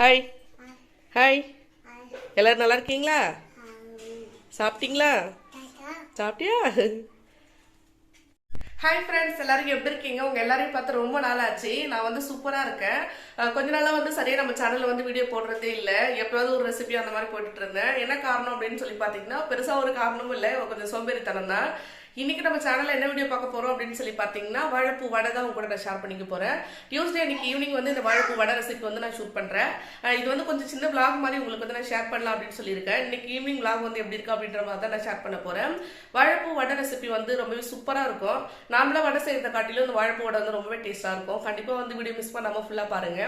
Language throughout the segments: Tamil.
ஹாய் ஹாய் எல்லோரும் நல்லா இருக்கீங்களா? சாப்பிட்டீங்களா? சாப்பிட்டியா? ஹாய் ஃப்ரெண்ட்ஸ், எல்லாரும் எப்படி இருக்கீங்க? உங்கள் எல்லாரையும் பார்த்து ரொம்ப நாள் ஆச்சு. நான் வந்து சூப்பராக இருக்கேன். கொஞ்ச நாளாக வந்து சரியாக நம்ம சேனலில் வந்து வீடியோ போடுறதே இல்லை. எப்போயாவது ஒரு ரெசிபி அந்த மாதிரி போட்டுட்டு இருந்தேன். என்ன காரணம் அப்படின்னு சொல்லி பார்த்தீங்கன்னா, பெருசாக ஒரு காரணமும் இல்லை, கொஞ்சம் சோம்பேறித்தனம் தான். இன்னைக்கு நம்ம சேனலில் என்ன வீடியோ பார்க்க போகிறோம் அப்படின்னு சொல்லி பார்த்தீங்கன்னா, வாழைப்பூ வடை தான் உங்க கூட நான் ஷேர் பண்ணிக்க போகிறேன். டியூஸ்டே அன்னைக்கு ஈவினிங் வந்து இந்த வாழைப்பூ வடை ரெசிபி வந்து நான் ஷூட் பண்ணுறேன். இது வந்து கொஞ்சம் சின்ன vlog மாதிரி உங்களுக்கு வந்து நான் ஷேர் பண்ணலாம் அப்படின்னு சொல்லியிருக்கேன். இன்னைக்கு ஈவினிங் vlog வந்து எப்படி இருக்கு அப்படின்ற மாதிரி தான் நான் ஷேர் பண்ண போகிறேன். வாழைப்பூ வடை ரெசிபி வந்து ரொம்பவே சூப்பராக இருக்கும். நாமளாக வடை செய்யறத காட்டிலும் இந்த வாழைப்பூ வடை வந்து ரொம்பவே டேஸ்ட்டாக இருக்கும். கண்டிப்பாக வந்து வீடியோ மிஸ் பண்ணாமல் ஃபுல்லாக பாருங்க.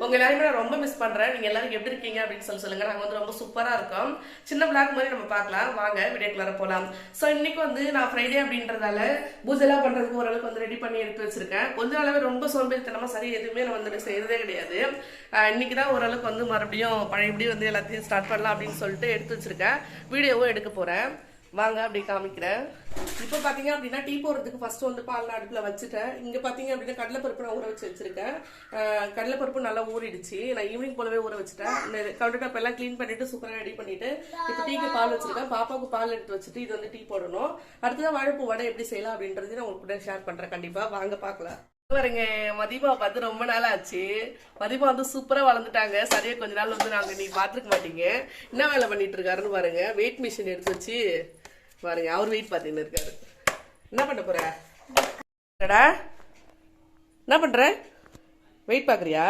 உங்கள் எல்லாருமே நான் ரொம்ப மிஸ் பண்ணுறேன். நீங்கள் எல்லாரும் எப்படி இருக்கீங்க அப்படின்னு சொல்லுங்க. நாங்கள் வந்து ரொம்ப சூப்பராக இருக்கோம். சின்ன vlog மாதிரி நம்ம பார்க்கலாம். வாங்க வீடியோக்குள்ளார போகலாம். ஸோ இன்னைக்கு வந்து நான் ஃப்ரைடே அப்படின்றதால பூஜைலாம் பண்றதுக்கு ஓரளவுக்கு வந்து ரெடி பண்ணி எடுத்து வச்சிருக்கேன். கொஞ்ச நாளாவே ரொம்ப சோம்பேறித்தனமா சரி எதுவுமே நான் வந்து செய்யறதே கிடையாது. இன்னைக்கு தான் ஓரளவுக்கு வந்து மறுபடியும் பழையபடி வந்து எல்லாத்தையும் ஸ்டார்ட் பண்ணலாம் அப்படின்னு சொல்லிட்டு எடுத்து வச்சிருக்கேன். வீடியோவும் எடுக்க போறேன். வாங்க அப்படி காமிக்கிறேன். இப்போ பார்த்தீங்க அப்படின்னா டீ போடுறதுக்கு ஃபர்ஸ்ட் வந்து பால் அடுப்பில் வச்சுட்டேன். இங்கே பார்த்தீங்க அப்படின்னா கடலைப்பருப்பு நான் ஊற வச்சிருக்கேன். கடலைப்பருப்பு நல்லா ஊறிடுச்சு. நான் ஈவினிங் போலவே ஊற வச்சுட்டேன். கவுண்டர் டாப் எல்லாம் க்ளீன் பண்ணிட்டு சூப்பராக ரெடி பண்ணிட்டு இப்போ டீக்கு பால் வச்சிருக்கேன். பாப்பாவுக்கு பால் எடுத்து வச்சுட்டு இது வந்து டீ போடணும். அடுத்ததான் வாழைப்பூ வடை எப்படி செய்யலாம் அப்படின்றது நான் உங்களுக்கு கூட ஷேர் பண்ணுறேன். கண்டிப்பாக வாங்க பார்க்கலாம். பாருங்க, மதிமா பார்த்து ரொம்ப நாள் ஆச்சு. மதிமா வந்து சூப்பரா வளர்ந்துட்டாங்க. சரியா கொஞ்ச நாள் வந்து நாங்க நீ பாத்துருக்க மாட்டீங்க. என்ன வேலை பண்ணிட்டு இருக்காருன்னு பாருங்க. வெயிட் மிஷின் எடுத்து வச்சு பாருங்க, அவர் வெயிட் பார்த்துன்னு இருக்காரு. என்ன பண்ண போற? என்ன பண்ற? வெயிட் பாக்குறியா?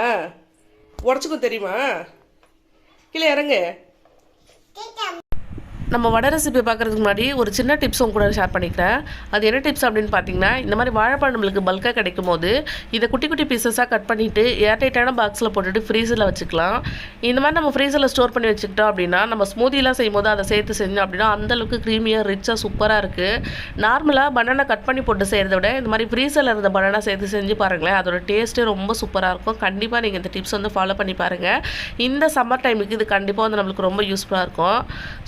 உடச்சுக்கும் தெரியுமா? கீழே இறங்கு. நம்ம வடை ரெசிபி பார்க்குறதுக்கு முன்னாடி ஒரு சின்ன டிப்ஸ் உங்க கூட ஷேர் பண்ணிக்கிறேன். அது என்ன டிப்ஸ் அப்படின்னு பார்த்தீங்கன்னா, இந்த மாதிரி வாழைப்பழம் நம்மளுக்கு பல்காக கிடைக்கும் போது இதை குட்டி குட்டி பீசஸாக கட் பண்ணிவிட்டு ஏர்டைட்டான பாக்ஸில் போட்டுட்டு ஃப்ரீசரில் வச்சுக்கலாம். இந்த மாதிரி நம்ம ஃப்ரீசரில் ஸ்டோர் பண்ணி வச்சுக்கிட்டோம் அப்படின்னா நம்ம ஸ்மூதிலாம் செய்யும் போது அதை சேர்த்து செஞ்சோம் அப்படின்னா அந்தளவுக்கு க்ரீமியாக ரிச்சாக சூப்பராக இருக்குது. நார்மலாக பனானா கட் பண்ணி போட்டு செய்கிறத விட இந்த மாதிரி ஃப்ரீசரில் இருந்த பனானா சேர்த்து செஞ்சு பாருங்களேன். அதோட டேஸ்ட்டே ரொம்ப சூப்பராக இருக்கும். கண்டிப்பாக நீங்கள் இந்த டிப்ஸ் வந்து ஃபாலோ பண்ணி பாருங்கள். இந்த சம்மர் டைமுக்கு இது கண்டிப்பாக வந்து நம்மளுக்கு ரொம்ப யூஸ்ஃபுல்லாக இருக்கும்.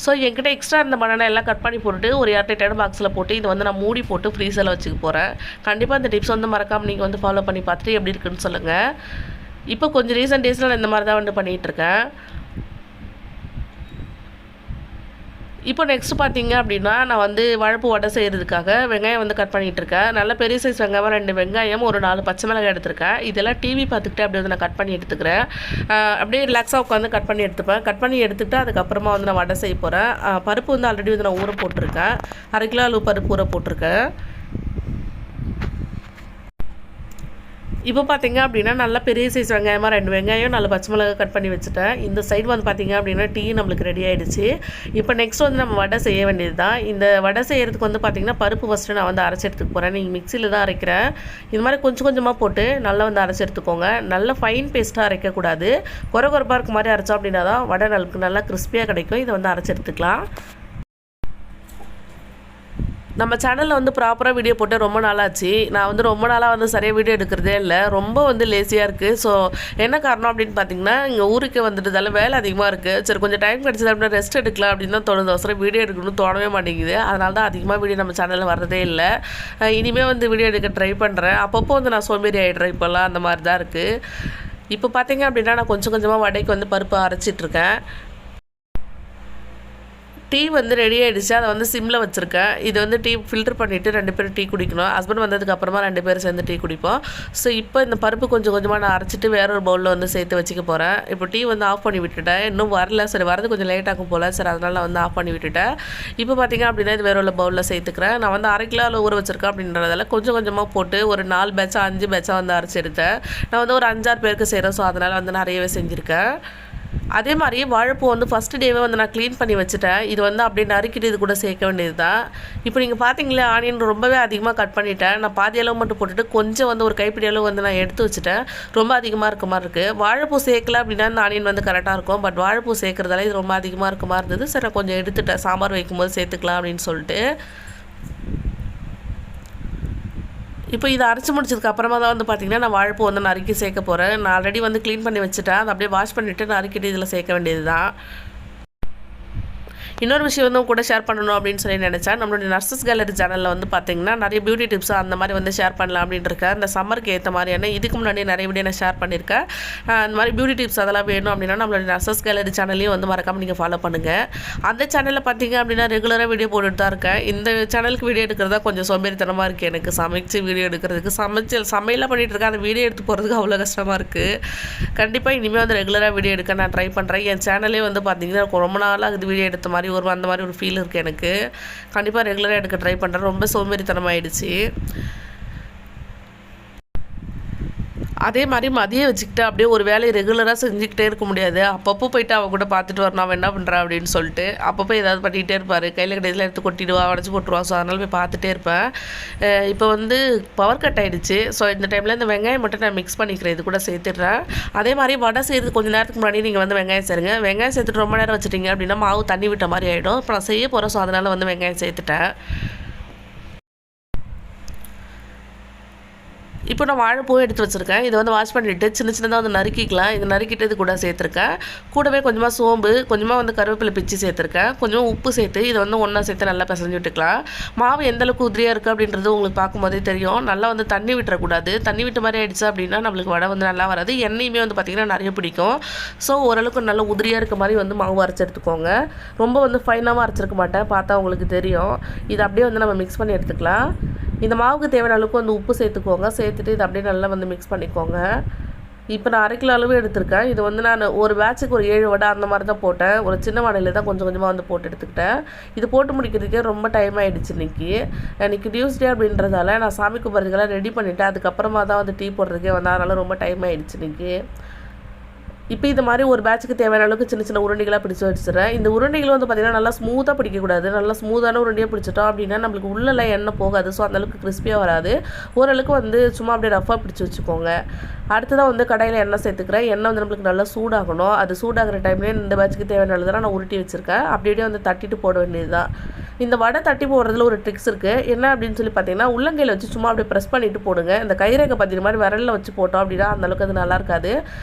ஸோ என்கிட்ட எக்ஸ்ட்ரா இந்த பனானா எல்லாம் கட் பண்ணி போட்டுட்டு ஒரு ஏர்டைட்டான பாக்ஸில் போட்டு இது வந்து நான் மூடி போட்டு ஃப்ரீசரில் வச்சுக்க போகிறேன். கண்டிப்பாக இந்த டிப்ஸ் வந்து மறக்காமல் நீங்கள் வந்து ஃபாலோ பண்ணி பார்த்துட்டு எப்படி இருக்குன்னு சொல்லுங்கள். இப்போ கொஞ்சம் ரீசன்ட் டேஸில் நான் இந்த மாதிரி தான் வந்து பண்ணிகிட்ருக்கேன். இப்போ நெக்ஸ்ட் பார்த்தீங்க அப்படின்னா நான் வந்து வாழைப்பூ வடை செய்கிறதுக்காக வெங்காயம் வந்து கட் பண்ணிகிட்டு இருக்கேன். நல்ல பெரிய சைஸ் வெங்காயம் 2 வெங்காயம் ஒரு 4 பச்சை மிளகாய் எடுத்துருக்கேன். இதெல்லாம் டிவி பார்த்துக்கிட்டு அப்படி வந்து நான் கட் பண்ணி எடுத்துக்கிறேன். அப்படியே ரிலாக்ஸாக உட்காந்து கட் பண்ணி எடுத்துப்பேன். கட் பண்ணி எடுத்துகிட்டு அதுக்கப்புறமா வந்து நான் வடை செய்ய போகிறேன். பருப்பு வந்து ஆல்ரெடி வந்து நான் ஊற போட்டிருக்கேன். 1/2 கிலோ அளவு பருப்பு ஊற போட்டிருக்கேன். இப்போ பார்த்தீங்க அப்படின்னா நல்லா பெரிய சைஸ் வெங்காயமாக 2 வெங்காயம் 4 பச்சை மிளகாய் கட் பண்ணி வச்சுட்டேன். இந்த சைடு வந்து பார்த்தீங்க அப்படின்னா டீ நம்மளுக்கு ரெடி ஆகிடுச்சு. இப்போ நெக்ஸ்ட் வந்து நம்ம வடை செய்ய வேண்டியது தான். இந்த வடை செய்கிறதுக்கு வந்து பார்த்திங்கன்னா பருப்பு ஃபஸ்ட்டு நான் வந்து அரைச்சி எடுத்துக்க போகிறேன். நீங்கள் மிக்சியில் தான் அரைக்கிறேன். இது மாதிரி கொஞ்சம் கொஞ்சமாக போட்டு நல்லா வந்து அரைச்சி எடுத்துக்கோங்க. நல்லா ஃபைன் பேஸ்ட்டாக அரைக்கக்கூடாது. குறப்பாக இருக்க மாதிரி அரைச்சோம் அப்படின்னா தான் வடை நல்லா கிறிஸ்பியாக கிடைக்கும். இதை வந்து அரைச்சி எடுத்துக்கலாம். நம்ம சேனலில் வந்து ப்ராப்பராக வீடியோ போட்டு ரொம்ப நாளாச்சு. நான் வந்து ரொம்ப நாளாக வந்து சரியாக வீடியோ எடுக்கிறதே இல்லை. ரொம்ப வந்து லேசியாக இருக்குது. ஸோ என்ன காரணம் அப்படின்னு பார்த்தீங்கன்னா, இங்கே ஊருக்கு வந்துட்டதால வேலை அதிகமாக இருக்குது. சரி கொஞ்சம் டைம் கிடச்சது அப்படின்னா ரெஸ்ட் எடுக்கலாம் அப்படின்னு தான் தோணுது. அவசரம் வீடியோ எடுக்கணும்னு தோணவே மாட்டேங்குது. அதனால தான் அதிகமாக வீடியோ நம்ம சேனலில் வர்றதே இல்லை. இனிமேல் வந்து வீடியோ எடுக்க ட்ரை பண்ணுறேன். அப்பப்போ வந்து நான் சோம்பேறி ஆகிடுறேன். இப்போல்லாம் அந்த மாதிரி தான் இருக்குது. இப்போ பார்த்தீங்க அப்படின்னா நான் கொஞ்சம் கொஞ்சமாக வடைக்கு வந்து பருப்பு அரைச்சிட்ருக்கேன். டீ வந்து ரெடி ஆகிடுச்சு. அதை வந்து சிம்மில் வச்சுருக்கேன். இது வந்து டீ ஃபில்டர் பண்ணிவிட்டு 2 பேர் டீ குடிக்கணும். ஹஸ்பண்ட் வந்ததுக்கப்புறமா 2 பேர் சேர்ந்து டீ குடிப்போம். ஸோ இப்போ இந்த பருப்பு கொஞ்சம் கொஞ்சமாக நான் அரைச்சிட்டு வேற ஒரு பவுலில் வந்து சேர்த்து வச்சுக்க போகிறேன். இப்போ டீ வந்து ஆஃப் பண்ணி விட்டுட்டேன். இன்னும் வரல. சரி வரது கொஞ்சம் லேட் ஆகும் போல். சரி அதனால் நான் வந்து ஆஃப் பண்ணி விட்டுட்டேன். இப்போ பார்த்தீங்க அப்படின்னா இது வேற ஒரு பவுலில் சேர்த்துக்கிறேன். நான் வந்து 1/2 கிலோ ஊற வச்சுருக்கேன் அப்படின்றதால கொஞ்சம் கொஞ்சமாக போட்டு ஒரு 4 பேட்சாக 5 பேட்சாக வந்து அரைச்சி எடுத்தேன். நான் வந்து ஒரு 5-6 பேருக்கு செய்கிறேன். ஸோ அதனால் வந்து நிறையவே செஞ்சுருக்கேன். அதே மாதிரி வாழைப்பூ வந்து ஃபஸ்ட்டு டேவே வந்து நான் க்ளீன் பண்ணி வச்சுட்டேன். இது வந்து அப்படியே நறுக்கிட்டு இது கூட சேர்க்க வேண்டியது தான். இப்போ நீங்கள் பார்த்தீங்களா ஆனியன் ரொம்பவே அதிகமாக கட் பண்ணிட்டேன். நான் பாதி அளவு மட்டும் போட்டுட்டு கொஞ்சம் வந்து ஒரு கைப்பிடி அளவு வந்து நான் எடுத்து வச்சுட்டேன். ரொம்ப அதிகமாக இருக்க மாதிரி இருக்குது. வாழைப்பூ சேர்க்கல அப்படின்னா இந்த ஆனியன் வந்து கரெக்டாக இருக்கும். பட் வாழைப்பூ சேர்க்குறதால இது ரொம்ப அதிகமாக இருக்க மாதிரி இருந்தது. சரி கொஞ்சம் எடுத்துட்டேன். சாம்பார் வைக்கும்போது சேர்த்துக்கலாம் அப்படின்னு சொல்லிட்டு. இப்போ இதை அரைச்சி முடிச்சதுக்கு அப்புறமா தான் வந்து பார்த்திங்கன்னா நான் வாழைப்பூ வந்து நறுக்கி சேர்க்க போகிறேன். நான் ஆல்ரெடி வந்து க்ளீன் பண்ணி வச்சுட்டேன். அதை அப்படியே வாஷ் பண்ணிவிட்டு நறுக்கிட்டு இதில் சேர்க்க வேண்டியது தான். இன்னொரு விஷயம் வந்து கூட ஷேர் பண்ணணும் அப்படின்னு சொல்லி நினச்சேன். நம்மளுடைய நர்சஸ் கேலரி சேனலில் வந்து பார்த்திங்கன்னா நிறைய பியூட்டி டிப்ஸ் அந்த மாதிரி வந்து ஷேர் பண்ணலாம் அப்படின்ட்டு இருக்கேன். இந்த சம்மருக்கு ஏற்ற மாதிரியான இதுக்கு முன்னாடி நிறைய வீடியோ நான் ஷேர் பண்ணியிருக்கேன். அந்த மாதிரி பியூட்டி டிப்ஸ் அதெல்லாம் வேணும் அப்படின்னா நம்மளுடைய நர்சஸ் கேலரி சேனலையும் வந்து மறக்காமல் நீங்கள் ஃபாலோ பண்ணுங்கள். அந்த சேனலில் பார்த்தீங்க அப்படின்னா ரெகுலராக வீடியோ போட்டுட்டு தான் இருக்கேன். இந்த சேனலுக்கு வீடியோ எடுக்கிறதா கொஞ்சம் சோம்பேறித்தனமாக இருக்குது எனக்கு. சமைச்சு வீடியோ எடுக்கிறதுக்கு சமையலாம் பண்ணிகிட்டு இருக்கேன். அந்த வீடியோ எடுத்து போகிறதுக்கு அவ்வளோ கஷ்டமாக இருக்குது. கண்டிப்பாக இனிமேல் வந்து ரெகுலராக வீடியோ எடுக்க நான் ட்ரை பண்ணுறேன். என் சேனலே வந்து பார்த்திங்கன்னா ரொம்ப நாளாக இது வீடியோ எடுத்த மாதிரி அந்த மாதிரி ஒரு ஃபீல் இருக்குது எனக்கு. கண்டிப்பாக ரெகுலராக எடுக்க ட்ரை பண்ணுறேன். ரொம்ப சோம்பேறித்தனமாயிடுச்சு. அதே மாதிரி மதியம் வச்சுக்கிட்டு அப்படியே ஒரு வேலையை ரெகுலராக செஞ்சுக்கிட்டே இருக்க முடியாது. அப்பப்போ போயிட்டு அவள் கூட பார்த்துட்டு வரணும் அவன் என்ன பண்ணுறா அப்படின்னு சொல்லிட்டு. அப்பப்போ ஏதாவது பண்ணிகிட்டே இருப்பார். கையில் கடையில் எடுத்து கொட்டிடுவா, உடச்சி போட்டுருவா. ஸோ அதனால் போய் பார்த்துட்டே இருப்பேன். இப்போ வந்து பவர் கட் ஆகிடுச்சு. ஸோ இந்த டைமில் இந்த வெங்காயம் மட்டும் நான் மிக்ஸ் பண்ணிக்கிறேன், இது கூட சேர்த்துடுறேன். அதே மாதிரி வடை செய்கிறது கொஞ்சம் நேரத்துக்கு முன்னாடி நீங்கள் வந்து வெங்காயம் சேருங்க. வெங்காயம் சேர்த்துட்டு ரொம்ப நேரம் வச்சுட்டிங்க அப்படின்னா மாவு தண்ணி விட்ட மாதிரி ஆகிடும். இப்போ நான் செய்ய போகிறேன். ஸோ அதனால் வந்து வெங்காயம் சேர்த்துட்டேன். இப்போ நான் வாழைப்பூ எடுத்து வச்சுருக்கேன். இதை வந்து வாஷ் பண்ணிவிட்டு சின்ன சின்னதாக வந்து நறுக்கிக்கலாம். இது நறுக்கிட்டு இது கூட சேர்த்துருக்கேன். கூடவே கொஞ்சமாக சோம்பு, கொஞ்சமாக வந்து கருவேப்பிலை பிச்சு சேர்த்துருக்கேன். கொஞ்சமாக உப்பு சேர்த்து இதை வந்து ஒன்றா சேர்த்து நல்லா பிசைஞ்சு விட்டுக்கலாம். மாவு எந்தளவுக்கு உதிரியாக இருக்குது அப்படின்றது உங்களுக்கு பார்க்கும்போதே தெரியும். நல்லா வந்து தண்ணி விட்டுறக்கூடாது. தண்ணி விட்ட மாதிரி ஆகிடுச்சு அப்படின்னா நம்மளுக்கு வடை வந்து நல்லா வராது. எண்ணெயுமே வந்து பார்த்திங்கன்னா நிறைய பிடிக்கும். ஸோ ஓரளவுக்கு நல்லா உதிரியாக இருக்க மாதிரி வந்து மாவு அரைச்சி எடுத்துக்கோங்க. ரொம்ப வந்து ஃபைனாகவும் அரைச்சிருக்க மாட்டேன், பார்த்தா உங்களுக்கு தெரியும். இதை அப்படியே வந்து நம்ம மிக்ஸ் பண்ணி எடுத்துக்கலாம். இந்த மாவுக்கு தேவையான அளவுக்கு வந்து உப்பு சேர்த்துக்கோங்க. சேர்த்துட்டு இதை அப்படியே நல்லா வந்து மிக்ஸ் பண்ணிக்கோங்க. இப்போ நான் 1/2 கிலோ அளவு எடுத்திருக்கேன். இது வந்து நான் ஒரு பேட்சுக்கு ஒரு 7 வடை அந்த மாதிரி தான் போட்டேன். ஒரு சின்ன வடையில் தான் கொஞ்சம் கொஞ்சமாக வந்து போட்டு எடுத்துக்கிட்டேன். இது போட்டு முடிக்கிறதுக்கே ரொம்ப டைம் ஆகிடுச்சு இன்றைக்கி டியூஸ்டே அப்படின்றதால நான் சாமி கும்பிட்றதுக்கெல்லாம் ரெடி பண்ணிவிட்டேன். அதுக்கப்புறமா தான் வந்து டீ போடுறதுக்கே வந்து அதனால் ரொம்ப டைம் ஆகிடுச்சு இன்றைக்கி. இப்போ இது மாதிரி ஒரு பேட்சுக்கு தேவையான அளவுக்கு சின்ன சின்ன உருண்டைகளாக பிடிச்சி வச்சுக்கிறேன். இந்த உருண்டைகள் வந்து பார்த்திங்கன்னா நல்லா ஸ்மூத்தாக பிடிக்கக்கூடாது. நல்லா ஸ்மூத்தான உருண்டையாக பிடிச்சிட்டோம் அப்படின்னா நம்மளுக்கு உள்ளெல்லாம் எண்ணெய் போகாது. ஸோ அந்தளவுக்கு கிறிஸ்பியாக வராது. ஓரளவுக்கு வந்து சும்மா அப்படியே ரஃபாக பிடிச்சி வச்சுக்கோங்க. அடுத்ததான் வந்து கடாயில் எண்ணெய் சேர்த்துக்கிறேன். எண்ணெய் வந்து நம்மளுக்கு நல்லா சூடாகணும். அது சூடாகிற டைம்லேயே இந்த பேட்சுக்கு தேவையான அளவுக்கு நான் உருட்டி வச்சுருக்கேன். அப்படியே வந்து தட்டிட்டு போட வேண்டியது தான். இந்த வடை தட்டி போடுறதுல ஒரு ட்ரிக்ஸ் இருக்குது. என்ன அப்படின்னு சொல்லி பார்த்தீங்கன்னா உள்ளங்கையில் வச்சு சும்மா அப்படியே ப்ரெஸ் பண்ணிவிட்டு போடுங்க. இந்த கைரேகை பார்த்திங்க மாதிரி விரலில் வச்சு போட்டோம் அப்படின்னா அந்தளவுக்கு அது நல்லா இருக்காது.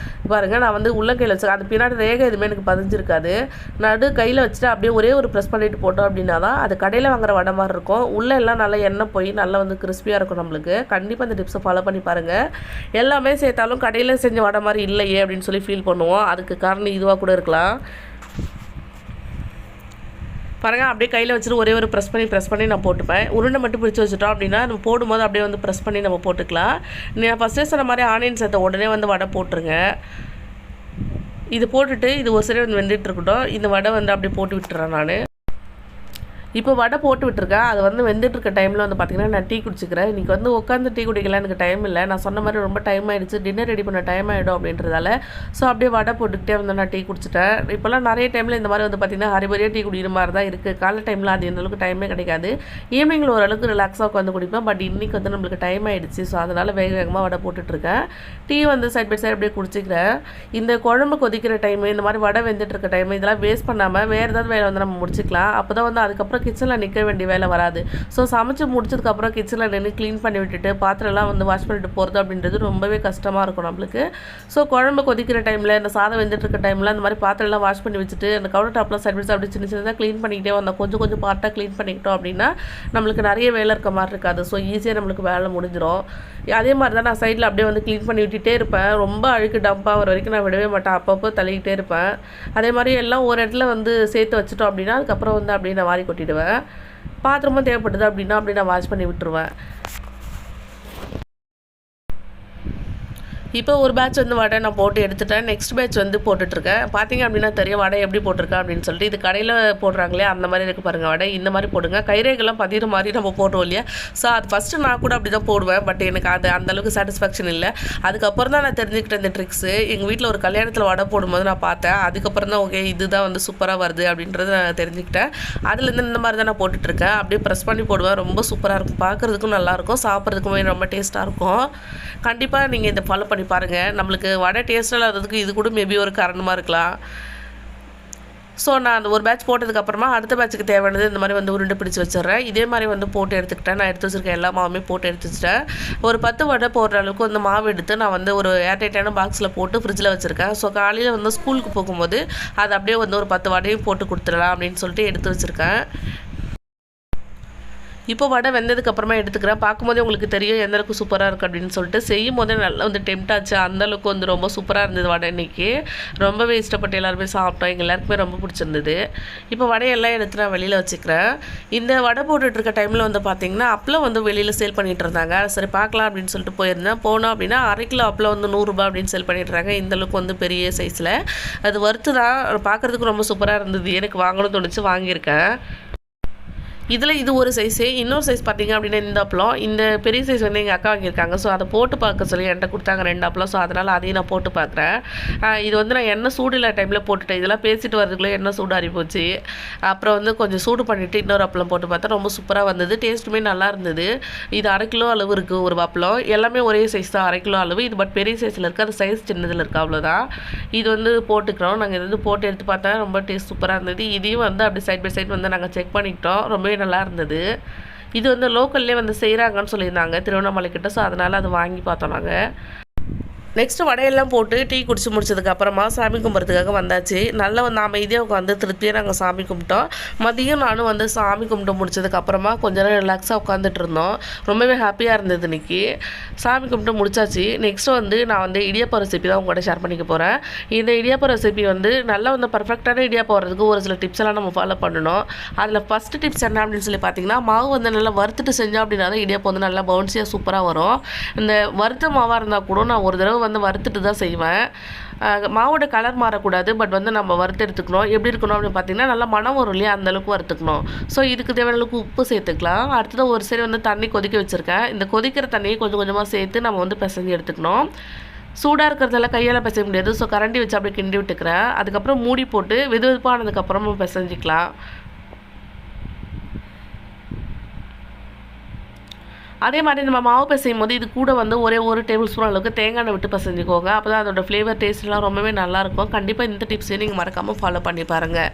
பாருங்கள், நான் வந்து உள்ளங்கையில் வச்சு அது பின்னாடி ரேகை எதுவுமே எனக்கு பதிஞ்சிருக்காது. நடு கையில் வச்சுட்டு அப்படியே ஒரே ஒரு ப்ரெஸ் பண்ணிட்டு போட்டோம் அப்படின்னா தான் அது கடையில் வாங்குற வடை மாதிரி இருக்கும். உள்ளே எல்லாம் நல்லா எண்ணெய் போய் நல்லா வந்து கிறிஸ்பியாக இருக்கும் நம்மளுக்கு. கண்டிப்பாக இந்த டிப்ஸை ஃபாலோ பண்ணி பாருங்கள். எல்லாமே சேர்த்தாலும் கடையில் செஞ்ச வடை மாதிரி இல்லையே அப்படின்னு சொல்லி ஃபீல் பண்ணுவோம். அதுக்கு காரணம் இதுவாக கூட இருக்கலாம். பாருங்கள், அப்படியே கையில் வச்சுட்டு ஒரே ஒரு ப்ரெஸ் பண்ணி நான் போட்டுப்பேன். உருண்டை மட்டும் பிடிச்சி வச்சுட்டோம் அப்படின்னா நம்ம போடும்போது அப்படியே வந்து ப்ரெஸ் பண்ணி நம்ம போட்டுக்கலாம். நான் ஃபஸ்ட்டே சொன்ன மாதிரி ஆனியன் சேர்த்த உடனே வந்து வடை போட்டுருங்க. இது போட்டுட்டு இது ஒரு சைடு வந்து வெந்துட்டு இருக்கட்டும். இந்த வடை வந்து அப்படியே போட்டு விட்டுறேன் நான். இப்போ வடை போட்டு விட்டுருக்கேன். அது வந்து வெந்துட்டு இருக்க டைமில் வந்து பார்த்திங்கன்னா நான் டீ குடிச்சிக்கிறேன். இன்றைக்கி வந்து உட்காந்து டீ குடிக்கலாம் எனக்கு டைம் இல்லை. நான் சொன்ன மாதிரி ரொம்ப டைம் ஆகிடுச்சு. டின்னர் ரெடி பண்ண டைம் ஆகிடும் அப்படின்றதால ஸோ அப்படியே வடை போட்டுக்கிட்டே வந்து நான் டீ குடிச்சிட்டேன். இப்போல்லாம் நிறைய டைமில் இந்த மாதிரி வந்து பார்த்திங்கன்னா ஹரிபரியாக டீ குடிக்கிற மாதிரி தான் இருக்குது. காலை டைமில் அது எந்தளவுக்கு டைமே கிடைக்காது. ஈவினிங்கில் ஓரளவுக்கு ரிலாக்ஸாக உட்காந்து குடிப்பேன். பட் இன்றைக்கி வந்து நம்மளுக்கு டைம் ஆகிடுச்சு. ஸோ அதனால் வேகமாக வடை போட்டுட்ருக்கேன். டீ வந்து சைட் பை சைட் அப்படியே குடிச்சிக்கிறேன். இந்த குழம்பு கொதிக்கிற டைமு, இந்த மாதிரி வடை வெந்துட்டு இருக்க டைமு இதெல்லாம் வேஸ்ட் பண்ணாமல் வேறு ஏதாவது வேலை வந்து நம்ம முடிச்சிக்கலாம். அப்போ தான் வந்து அதுக்கப்புறம் கிச்சனில் நிற்க வேண்டிய வேலை வராது. ஸோ சமைச்சு முடிச்சதுக்கப்புறம் கிச்சனில் நின்று க்ளீன் பண்ணி விட்டுட்டு பாத்திரம்லாம் வந்து வாஷ் பண்ணிட்டு போகிறது அப்படின்றது ரொம்பவே கஷ்டமாக இருக்கும் நம்மளுக்கு. ஸோ குழம்பு கொதிக்கிற டைமில் இந்த சாதம் வெந்துட்டு இருக்க டைமில் அந்த மாதிரி பாத்திரம்லாம் வாஷ் பண்ணி வச்சுட்டு அந்த கவுண்டர் டாப்லாம் சர்வீஸ் அப்படி சின்ன சின்னதாக க்ளீன் பண்ணிக்கிட்டே வந்தோம். கொஞ்சம் கொஞ்சம் பார்ட்டாக க்ளீன் பண்ணிக்கிட்டோம் அப்படின்னா நம்மளுக்கு நிறைய வேலை இருக்க மாதிரி இருக்காது. ஸோ ஈஸியாக நம்மளுக்கு வேலை முடிஞ்சிடும். அதே மாதிரி தான் நான் சைடில் அப்படியே வந்து க்ளீன் பண்ணி விட்டுட்டே இருப்பேன். ரொம்ப அழுக்கு டம்ப் ஆகிற வரைக்கும் நான் விடவே மாட்டேன். அப்பப்போ தள்ளிக்கிட்டே இருப்பேன். அதே மாதிரி எல்லாம் ஒரு இடத்துல வந்து சேர்த்து வச்சுட்டோம் அப்படின்னா அதுக்கப்புறம் வந்து அப்படியே நான் வாரி கொட்டிடுவேன். பாத்திரமும் தேவைப்படுது அப்படின்னா அப்படி நான் வாஷ் பண்ணி விட்டுருவேன். இப்போ ஒரு பேட்ச் வந்து வடை நான் போட்டு எடுத்துட்டேன். நெக்ஸ்ட் பேட்ச் வந்து போட்டுட்ருக்கேன். பார்த்தீங்க அப்படின்னா தெரியும் வடை எப்படி போட்டிருக்கேன் அப்படின்னு சொல்லிட்டு. இது கடையில் போடுறாங்களே அந்த மாதிரி இருக்குது பாருங்கள் வடை. இந்த மாதிரி போடுங்க. கைரேகெல்லாம் பதிகிற மாதிரி நம்ம போடுறோம் இல்லையா. ஸோ அது ஃபஸ்ட்டு நான் கூட அப்படி தான் போடுவேன். பட் எனக்கு அது அந்தளவுக்கு சாட்டிஸ்ஃபேக்ஷன் இல்லை. அதுக்கப்புறம் தான் நான் தெரிஞ்சுக்கிட்டேன் இந்த ட்ரிக்ஸு. எங்கள் வீட்டில் ஒரு கல்யாணத்தில் வடை போடும்போது நான் பார்த்தேன். அதுக்கப்புறம் தான் ஓகே இதுதான் வந்து சூப்பராக வருது அப்படின்றத நான் தெரிஞ்சுக்கிட்டேன். அதுலேருந்து இந்த மாதிரி தான் நான் போட்டுட்ருக்கேன். அப்படியே ப்ரெஸ் பண்ணி போடுவேன். ரொம்ப சூப்பராக இருக்கும். பார்க்குறதுக்கும் நல்லாயிருக்கும், சாப்பிட்றதுக்குமே ரொம்ப டேஸ்ட்டாக இருக்கும். கண்டிப்பாக நீங்கள் இதை ஃபாலோ பண்ணி பாருங்கள். நம்மளுக்கு வடை டேஸ்ட் இல்லாததுக்கு இது கூட மேபி ஒரு காரணமாக இருக்கலாம். ஸோ நான் அந்த ஒரு பேட்ச் போட்டதுக்கப்புறமா அடுத்த பேட்சுக்கு தேவையானது இந்த மாதிரி வந்து உருண்டை பிடிச்சி வச்சிடுறேன். இதே மாதிரி வந்து போட்டு எடுத்துக்கிட்டேன். நான் எடுத்து வச்சிருக்கேன் எல்லா மாவுமே போட்டு எடுத்து வச்சுட்டேன். ஒரு 10 வடை போடுற அளவுக்கு வந்து மாவு எடுத்து நான் வந்து ஒரு ஏர்டைட்டான பாக்ஸில் போட்டு ஃப்ரிட்ஜில் வச்சுருக்கேன். ஸோ காலையில் வந்து ஸ்கூலுக்கு போகும்போது அது அப்படியே வந்து ஒரு 10 வடையும் போட்டு கொடுத்துடலாம் அப்படின்னு சொல்லிட்டு எடுத்து வச்சுருக்கேன். இப்போ வடை வெந்ததுக்கப்புறமா எடுத்துக்கிறேன். பார்க்கும்போதே உங்களுக்கு தெரியும் எந்தளவுக்கு சூப்பராக இருக்குது அப்படின்னு சொல்லிட்டு. செய்யும் போதே நல்லா வந்து டெம்ட் ஆச்சு. அந்தளவுக்கு வந்து ரொம்ப சூப்பராக இருந்தது வடை இன்றைக்கி. ரொம்பவே இஷ்டப்பட்டு எல்லாருமே சாப்பிட்டோம். எங்கள் எல்லாருக்குமே ரொம்ப பிடிச்சிருந்தது. இப்போ வடையெல்லாம் எடுத்து நான் வெளியில் வச்சுக்கிறேன். இந்த வடை போட்டுட்ருக்க டைமில் வந்து பார்த்திங்கன்னா அப்பளம் வந்து வெளியில் சேல் பண்ணிகிட்டு இருந்தாங்க. சரி பார்க்கலாம் அப்படின்னு சொல்லிட்டு போயிருந்தேன். போனோம் அப்படின்னா 1/2 கிலோ அப்பளம் வந்து 100 ரூபா அப்படின்னு சேல் பண்ணிட்டுருக்காங்க. இந்தளவுக்கு வந்து பெரிய சைஸில் அது வறுத்து தான் பார்க்குறதுக்கு ரொம்ப சூப்பராக இருந்தது. எனக்கு வாங்கணும்னு தோணுச்சு, வாங்கியிருக்கேன். இதில் இது ஒரு சைஸு. இன்னொரு சைஸ் பார்த்திங்க அப்படின்னா இந்த அப்பளம். இந்த பெரிய சைஸ் வந்து எங்கள் அக்கா வாங்கியிருக்காங்க. ஸோ அதை போட்டு பார்க்க சொல்லி என்கிட்ட கொடுத்தாங்க 2 அப்பளம். ஸோ அதனால் அதையும் நான் போட்டு பார்க்குறேன். இது வந்து நான் எண்ணெய் சூடு இல்லாத டைமில் போட்டுட்டேன். இதெல்லாம் பேசிட்டு வரதுக்குள்ளே எண்ணெய் சூடு ஆறி போச்சு. அப்புறம் வந்து கொஞ்சம் சூடு பண்ணிவிட்டு இன்னொரு அப்பளம் போட்டு பார்த்தா ரொம்ப சூப்பராக வந்தது. டேஸ்ட்டுமே நல்லா இருந்தது. இது 1/2 கிலோ அளவு இருக்குது ஒரு அப்பளம். எல்லாமே ஒரே சைஸ் தான், 1/2 கிலோ அளவு. இது பட் பெரிய சைஸில் இருக்குது, அது சைஸ் சின்னதில் இருக்குது, அவ்வளோதான். இது வந்து போட்டுக்கிறோம். நாங்கள் இது வந்து போட்டு எடுத்து பார்த்தா ரொம்ப டேஸ்ட் சூப்பராக இருந்தது. இதையும் வந்து அப்படி சைட் பை சைட் வந்து நாங்கள் செக் பண்ணிக்கிட்டோம். ரொம்பவே நல்லா இருந்தது. இது வந்து லோக்கல்லே வந்து செய்கிறாங்கன்னு சொல்லியிருந்தாங்க திருவண்ணாமலை கிட்ட. ஸோ அதனால் அதை வாங்கி பார்த்தோம் நாங்கள். நெக்ஸ்ட்டு வடையெல்லாம் போட்டு டீ குடிச்சு முடிச்சதுக்கப்புறமா சாமி கும்பிட்றதுக்காக வந்தாச்சு. நல்லா வந்து அமைதியாக உட்காந்து திருப்தியாக நாங்கள் சாமி கும்பிட்டோம். மதியம் நானும் வந்து சாமி கும்பிட்டு முடிச்சதுக்கப்புறமா கொஞ்ச நேரம் ரிலாக்ஸாக உட்காந்துட்டு இருந்தோம். ரொம்பவே ஹாப்பியாக இருந்தது இன்றைக்கி. சாமி கும்பிட்டு முடிச்சாச்சு. நெக்ஸ்ட்டு வந்து நான் வந்து இடியாப்பம் ரெசிபி தான் உங்கள்கிட்ட ஷேர் பண்ணிக்க போகிறேன். இந்த இடியாப்பம் ரெசிபி வந்து நல்லா வந்து பர்ஃபெக்டான இடியாப்பம் வர்றதுக்கு ஒரு சில டிப்ஸ் எல்லாம் நம்ம ஃபாலோ பண்ணணும். அதில் ஃபஸ்ட்டு டிப்ஸ் என்ன அப்படின்னு சொல்லி பார்த்தீங்கன்னா, மாவு வந்து நல்லா வறுத்துட்டு செஞ்சோம் அப்படின்னா தான் இடியாப்பம் வந்து நல்லா பவுன்ஸியாக சூப்பராக வரும். இந்த வறுத்த மாவாக இருந்தால் கூட நான் ஒரு தடவை வந்து வறுத்துட்டு தான் செய்வேன். மாவோட கலர் மாறக்கூடாது. பட் வந்து நம்ம வறுத்து எடுத்துக்கணும். எப்படி இருக்கணும் அப்படின்னு பார்த்தீங்கன்னா நல்லா மனம் வரும் இல்லையா, அந்தளவுக்கு வறுத்துக்கணும். ஸோ இதுக்கு தேவையான அளவுக்கு உப்பு சேர்த்துக்கலாம். அடுத்தது ஒரு சைடு வந்து தண்ணி கொதிக்க வச்சுருக்கேன். இந்த கொதிக்கிற தண்ணியை கொஞ்சம் கொஞ்சமாக சேர்த்து நம்ம வந்து பிசைஞ்சு எடுத்துக்கணும். சூடாக இருக்கிறதெல்லாம் கையால் பிசைய முடியாது. ஸோ கரண்டி வச்சு அப்படியே கிண்டி விட்டுக்கிறேன். அதுக்கப்புறம் மூடி போட்டு வெது வெதுப்பானதுக்கப்புறமா பிசைஞ்சிக்கலாம். அதே மாதிரி நம்ம மாவு பிசையும் போது இது கூட வந்து ஒரே 1 டேபிள் ஸ்பூன் அளவுக்கு தேங்காய் எண்ணெய் விட்டு பிசைஞ்சிக்கோங்க. அப்போ தான் அதோட ஃப்ளேவர் டேஸ்ட்லாம் ரொம்பவே நல்லாயிருக்கும். கண்டிப்பாக இந்த டிப்ஸையும் நீங்கள் மறக்காமல் ஃபாலோ பண்ணி பாருங்கள்.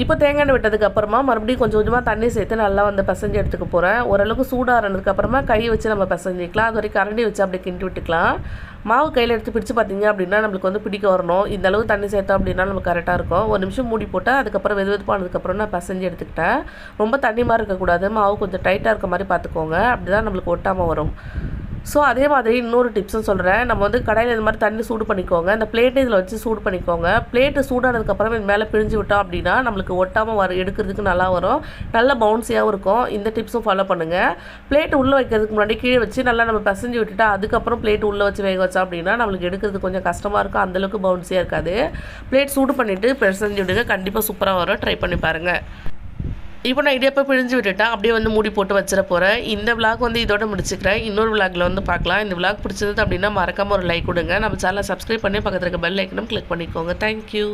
இப்போ தேங்காய் எண்ணெய் விட்டதுக்கப்புறமா மறுபடியும் கொஞ்சம் கொஞ்சமாக தண்ணி சேர்த்து நல்லா வந்து பிசைஞ்சு எடுத்துக்க போகிறேன். ஓரளவுக்கு சூடாகிறதுக்கப்புறமா கை வச்சு நம்ம பிசைஞ்சிக்கலாம். அது வரைக்கும் கரண்டி வச்சு அப்படியே கிண்டி விட்டுக்கலாம். மாவு கையில் எடுத்து பிடிச்சி பார்த்தீங்க அப்படின்னா நம்மளுக்கு வந்து பிடிக்க வரணும். இந்த அளவு தண்ணி சேர்த்தோம் அப்படின்னா நமக்கு கரெக்டாக இருக்கும். 1 நிமிஷம் மூடி போட்டால் அதுக்கப்புறம் வெது வெதுப்பானதுக்கப்புறம் நான் பிசைஞ்சு எடுத்துக்கிட்டேன். ரொம்ப தண்ணி மாதிரி இருக்கக்கூடாது. மாவு கொஞ்சம் டைட்டாக இருக்க மாதிரி பார்த்துக்கோங்க. அப்படி தான் நம்மளுக்கு ஒட்டாமல் வரும். ஸோ அதே மாதிரி இன்னொரு டிப்ஸும் சொல்கிறேன். நம்ம வந்து கடையில் இந்த மாதிரி தண்ணி சூடு பண்ணிக்கோங்க. இந்த பிளேட்டை இதில் வச்சு சூடு பண்ணிக்கோங்க. பிளேட்டு சூடானதுக்கப்புறம் இது மேலே பிழிஞ்சு விட்டோம் அப்படின்னா நம்மளுக்கு ஒட்டாமல் எடுக்கிறதுக்கு நல்லா வரும். நல்ல பவுன்ஸியாகவும் இருக்கும். இந்த டிப்ஸும் ஃபாலோ பண்ணுங்கள். பிளேட்டு உள்ளே வைக்கிறதுக்கு முன்னாடி கீழே வச்சு நல்லா நம்ம பிசைஞ்சு விட்டுட்டா அதுக்கப்புறம் பிளேட் உள்ளே வச்சு வேக வச்சோம் அப்படின்னா நம்மளுக்கு எடுக்கிறது கொஞ்சம் கஷ்டமாக இருக்கும். அந்தளவுக்கு பவுன்ஸியாக இருக்காது. பிளேட் சூடு பண்ணிவிட்டு பிசைஞ்சு விடுங்க. கண்டிப்பாக சூப்பராக வரும். ட்ரை பண்ணி பாருங்கள். இப்போ நான் இடியாப்பம் பிழிஞ்சு விட்டுட்டேன். அப்படியே வந்து மூடி போட்டு வச்சிட போகிறேன். இந்த விளாக் வந்து இதோட முடிச்சுக்கிறேன். இன்னொரு விளாகில் வந்து பார்க்கலாம். இந்த விளாக் பிடிச்சது அப்படின்னா மறக்காமல் ஒரு லைக் கொடுங்க. நம்ம சேனலை சப்ஸ்கிரைப் பண்ணி பக்கத்தில் இருக்க பெல் ஐக்கனும் கிளிக் பண்ணிக்கோங்க. தேங்க்யூ.